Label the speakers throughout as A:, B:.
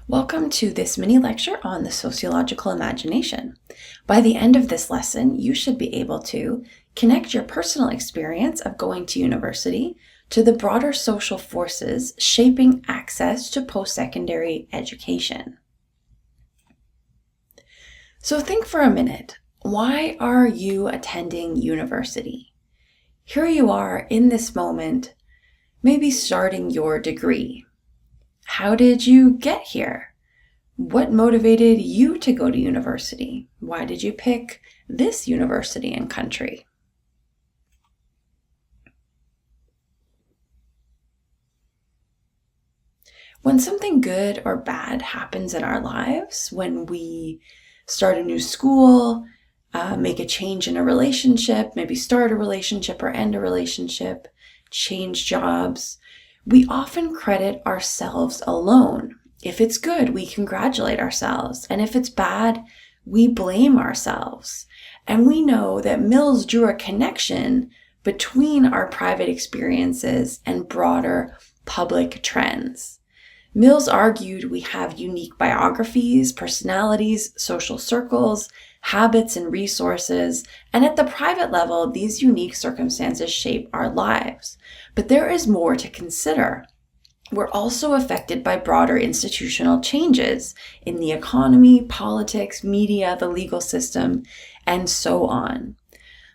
A: Welcome to this mini lecture on the sociological imagination. By the end of this lesson, you should be able to connect your personal experience of going to university to the broader social forces shaping access to post-secondary education. So think for a minute, why are you attending university? Here you are in this moment, maybe starting your degree. How did you get here? What motivated you to go to university? Why did you pick this university and country? When something good or bad happens in our lives, when we start a new school, make a change in a relationship, maybe start a relationship or end a relationship, change jobs, we often credit ourselves alone. If it's good, we congratulate ourselves. And if it's bad, we blame ourselves. And we know that Mills drew a connection between our private experiences and broader public trends. Mills argued we have unique biographies, personalities, social circles, habits, and resources, and at the private level, these unique circumstances shape our lives. But there is more to consider. We're also affected by broader institutional changes in the economy, politics, media, the legal system, and so on.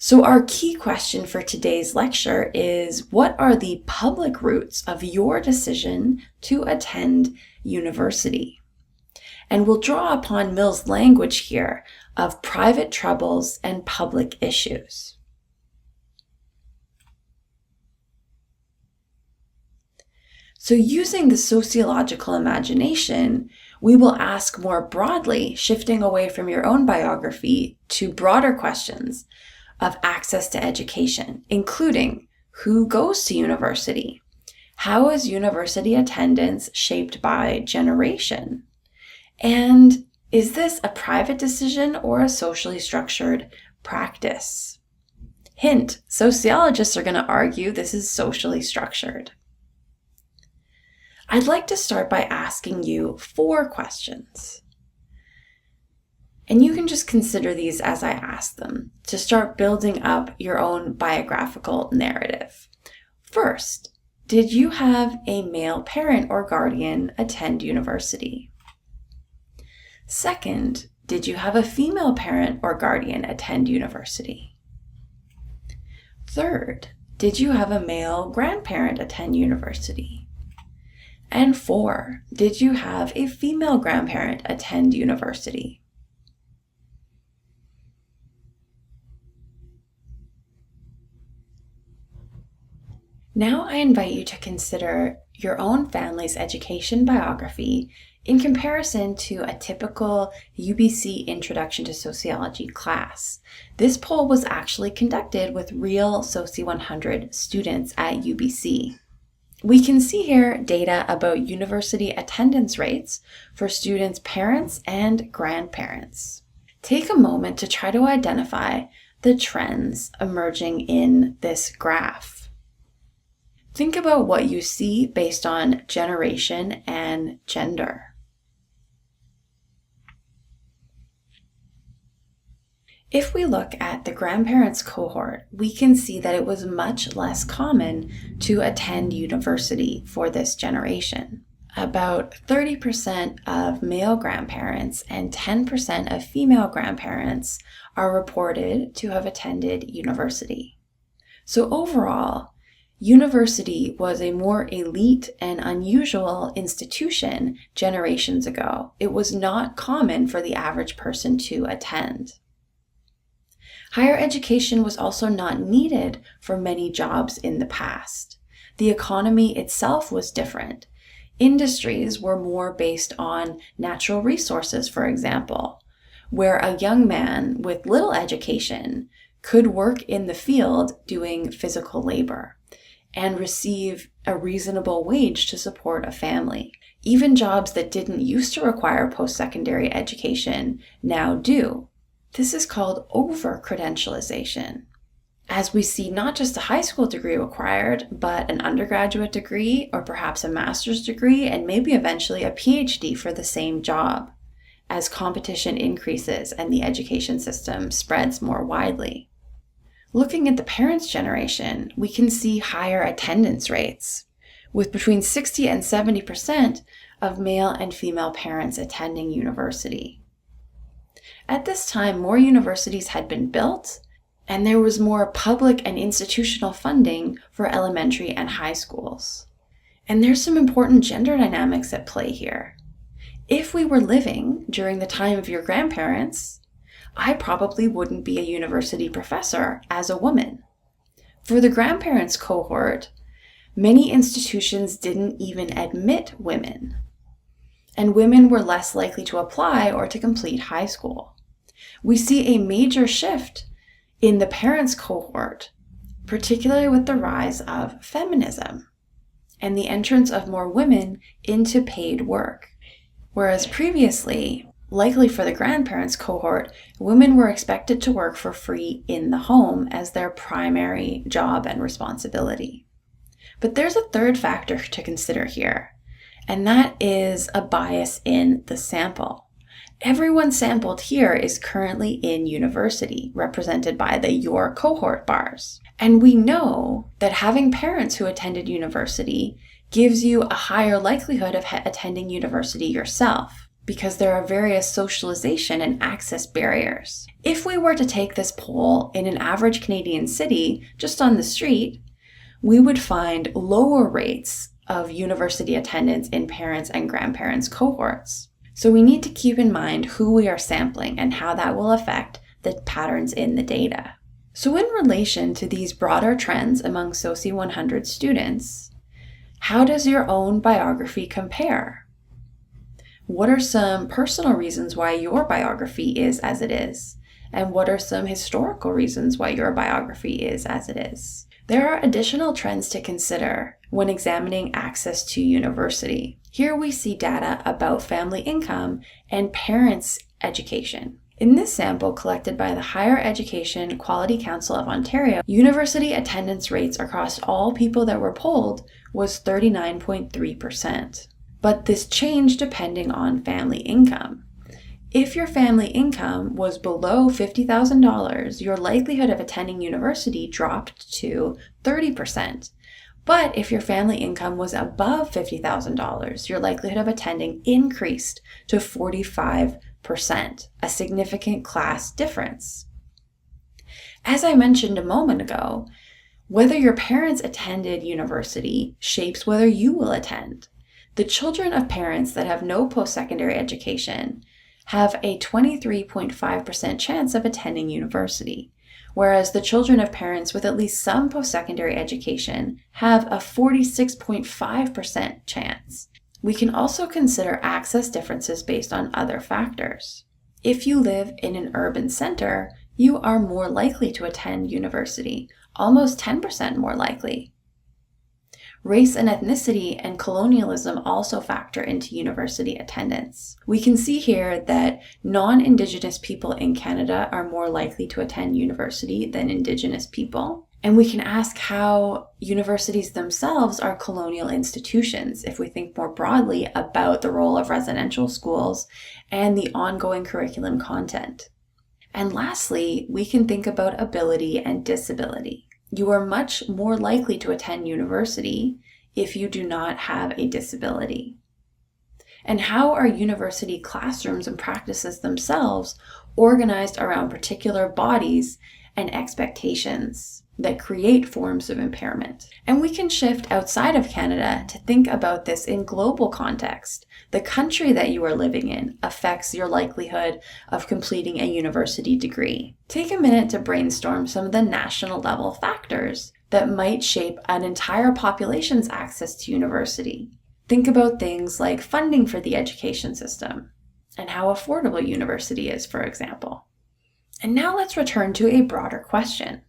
A: So our key question for today's lecture is, what are the public roots of your decision to attend university? And we'll draw upon Mill's language here of private troubles and public issues. So using the sociological imagination, we will ask more broadly, shifting away from your own biography to broader questions of access to education, including who goes to university? How is university attendance shaped by generation? And is this a private decision or a socially structured practice? Hint, sociologists are going to argue this is socially structured. I'd like to start by asking you 4 questions. And you can just consider these as I ask them to start building up your own biographical narrative. First, did you have a male parent or guardian attend university? Second, did you have a female parent or guardian attend university? Third, did you have a male grandparent attend university? And 4, did you have a female grandparent attend university? Now I invite you to consider your own family's education biography in comparison to a typical UBC Introduction to Sociology class. This poll was actually conducted with real Soci 100 students at UBC. We can see here data about university attendance rates for students' parents and grandparents. Take a moment to try to identify the trends emerging in this graph. Think about what you see based on generation and gender. If we look at the grandparents cohort, we can see that it was much less common to attend university for this generation. About 30% of male grandparents and 10% of female grandparents are reported to have attended university. So overall, university was a more elite and unusual institution generations ago. It was not common for the average person to attend. Higher education was also not needed for many jobs in the past. The economy itself was different. Industries were more based on natural resources, for example, where a young man with little education could work in the field doing physical labor and receive a reasonable wage to support a family. Even jobs that didn't used to require post-secondary education now do. This is called over-credentialization. as we see not just a high school degree required, but an undergraduate degree or perhaps a master's degree and maybe eventually a PhD for the same job as competition increases and the education system spreads more widely. Looking at the parents' generation, we can see higher attendance rates, with between 60 and 70% of male and female parents attending university. At this time, more universities had been built, and there was more public and institutional funding for elementary and high schools. And there's some important gender dynamics at play here. If we were living during the time of your grandparents, I probably wouldn't be a university professor as a woman. For the grandparents' cohort, many institutions didn't even admit women, and women were less likely to apply or to complete high school. We see a major shift in the parents' cohort, particularly with the rise of feminism and the entrance of more women into paid work. Whereas previously, likely for the grandparents' cohort, women were expected to work for free in the home as their primary job and responsibility. But there's a third factor to consider here, and that is a bias in the sample. Everyone sampled here is currently in university, represented by the your cohort bars. And we know that having parents who attended university gives you a higher likelihood of attending university yourself, because there are various socialization and access barriers. If we were to take this poll in an average Canadian city, just on the street, we would find lower rates of university attendance in parents and grandparents cohorts. So we need to keep in mind who we are sampling and how that will affect the patterns in the data. So in relation to these broader trends among Soci 100 students, how does your own biography compare? What are some personal reasons why your biography is as it is? And what are some historical reasons why your biography is as it is? There are additional trends to consider when examining access to university. Here we see data about family income and parents' education. In this sample collected by the Higher Education Quality Council of Ontario, university attendance rates across all people that were polled was 39.3%. But this changed depending on family income. If your family income was below $50,000, your likelihood of attending university dropped to 30%. But if your family income was above $50,000, your likelihood of attending increased to 45%, a significant class difference. As I mentioned a moment ago, whether your parents attended university shapes whether you will attend. The children of parents that have no post-secondary education have a 23.5% chance of attending university, whereas the children of parents with at least some post-secondary education have a 46.5% chance. We can also consider access differences based on other factors. If you live in an urban center, you are more likely to attend university, almost 10% more likely. Race and ethnicity and colonialism also factor into university attendance. We can see here that non-Indigenous people in Canada are more likely to attend university than Indigenous people. And we can ask how universities themselves are colonial institutions if we think more broadly about the role of residential schools and the ongoing curriculum content. And lastly, we can think about ability and disability. You are much more likely to attend university if you do not have a disability. And how are university classrooms and practices themselves organized around particular bodies and expectations that create forms of impairment? And we can shift outside of Canada to think about this in global context. The country that you are living in affects your likelihood of completing a university degree. Take a minute to brainstorm some of the national level factors that might shape an entire population's access to university. Think about things like funding for the education system and how affordable university is, for example. And now let's return to a broader question.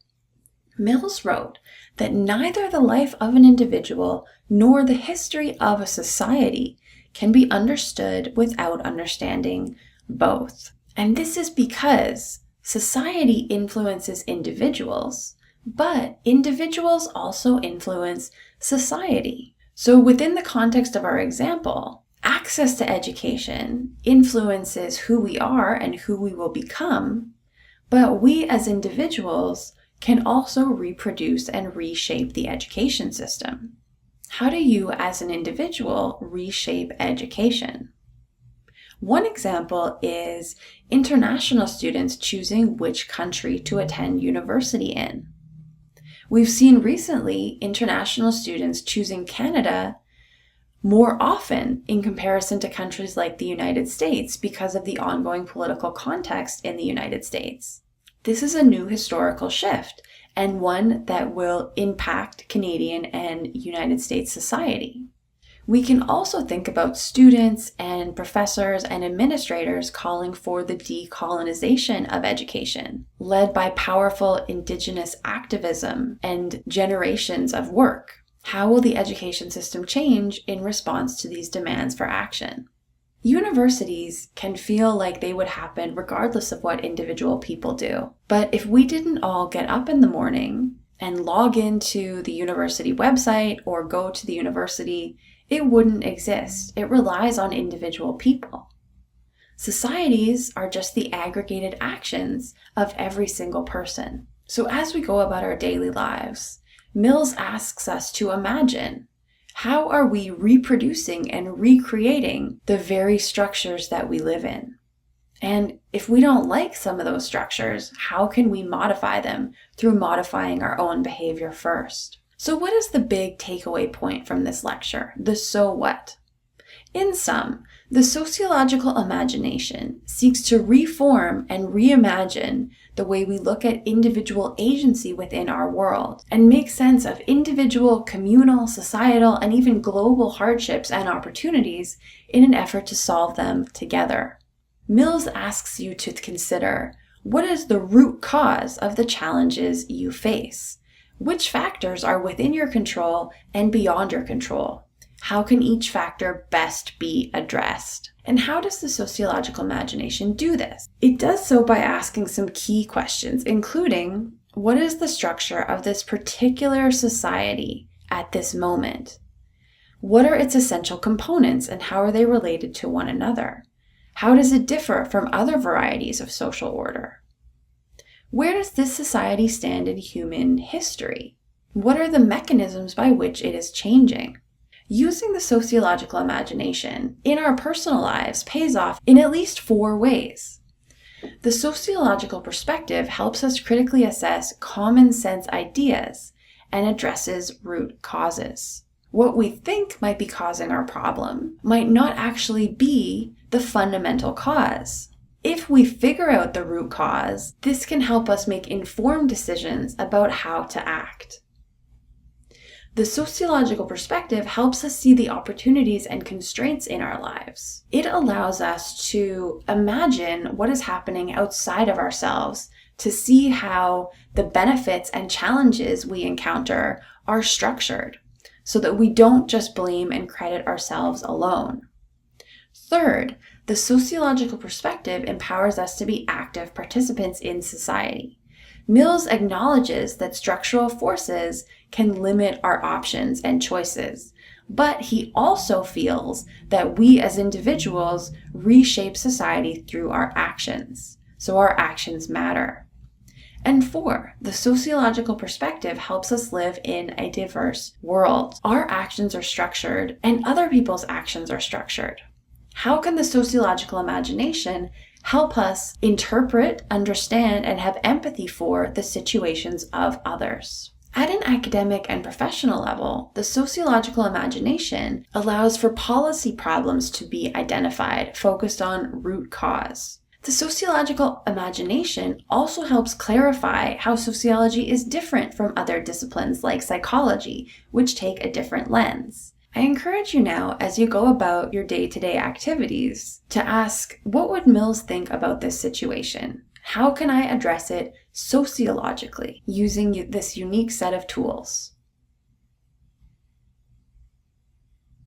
A: Mills wrote that neither the life of an individual nor the history of a society can be understood without understanding both. And this is because society influences individuals, But individuals also influence society. So within the context of our example, access to education influences who we are and who we will become, but we as individuals can also reproduce and reshape the education system. How do you as an individual reshape education? One example is international students choosing which country to attend university in. We've seen recently international students choosing Canada more often in comparison to countries like the United States because of the ongoing political context in the United States. This is a new historical shift and one that will impact Canadian and United States society. We can also think about students and professors and administrators calling for the decolonization of education, led by powerful Indigenous activism and generations of work. How will the education system change in response to these demands for action? Universities can feel like they would happen regardless of what individual people do. But if we didn't all get up in the morning and log into the university website or go to the university, it wouldn't exist. It relies on individual people. Societies are just the aggregated actions of every single person. So as we go about our daily lives, Mills asks us to imagine, how are we reproducing and recreating the very structures that we live in? And if we don't like some of those structures, how can we modify them through modifying our own behavior first? So what is the big takeaway point from this lecture? The so what? In sum, the sociological imagination seeks to reform and reimagine the way we look at individual agency within our world and make sense of individual, communal, societal, and even global hardships and opportunities in an effort to solve them together. Mills asks you to consider, what is the root cause of the challenges you face? Which factors are within your control and beyond your control? How can each factor best be addressed? And how does the sociological imagination do this? It does so by asking some key questions, including, what is the structure of this particular society at this moment? What are its essential components and how are they related to one another? How does it differ from other varieties of social order? Where does this society stand in human history? What are the mechanisms by which it is changing? Using the sociological imagination in our personal lives pays off in at least 4 ways. The sociological perspective helps us critically assess common sense ideas and addresses root causes. What we think might be causing our problem might not actually be the fundamental cause. If we figure out the root cause, this can help us make informed decisions about how to act. The sociological perspective helps us see the opportunities and constraints in our lives. It allows us to imagine what is happening outside of ourselves to see how the benefits and challenges we encounter are structured so that we don't just blame and credit ourselves alone. Third, the sociological perspective empowers us to be active participants in society. Mills acknowledges that structural forces can limit our options and choices, but he also feels that we as individuals reshape society through our actions, so our actions matter. And 4, the sociological perspective helps us live in a diverse world. Our actions are structured, and other people's actions are structured. How can the sociological imagination help us interpret, understand, and have empathy for the situations of others? At an academic and professional level, the sociological imagination allows for policy problems to be identified, focused on root cause. The sociological imagination also helps clarify how sociology is different from other disciplines like psychology, which take a different lens. I encourage you now, as you go about your day-to-day activities, to ask, what would Mills think about this situation? How can I address it sociologically using this unique set of tools?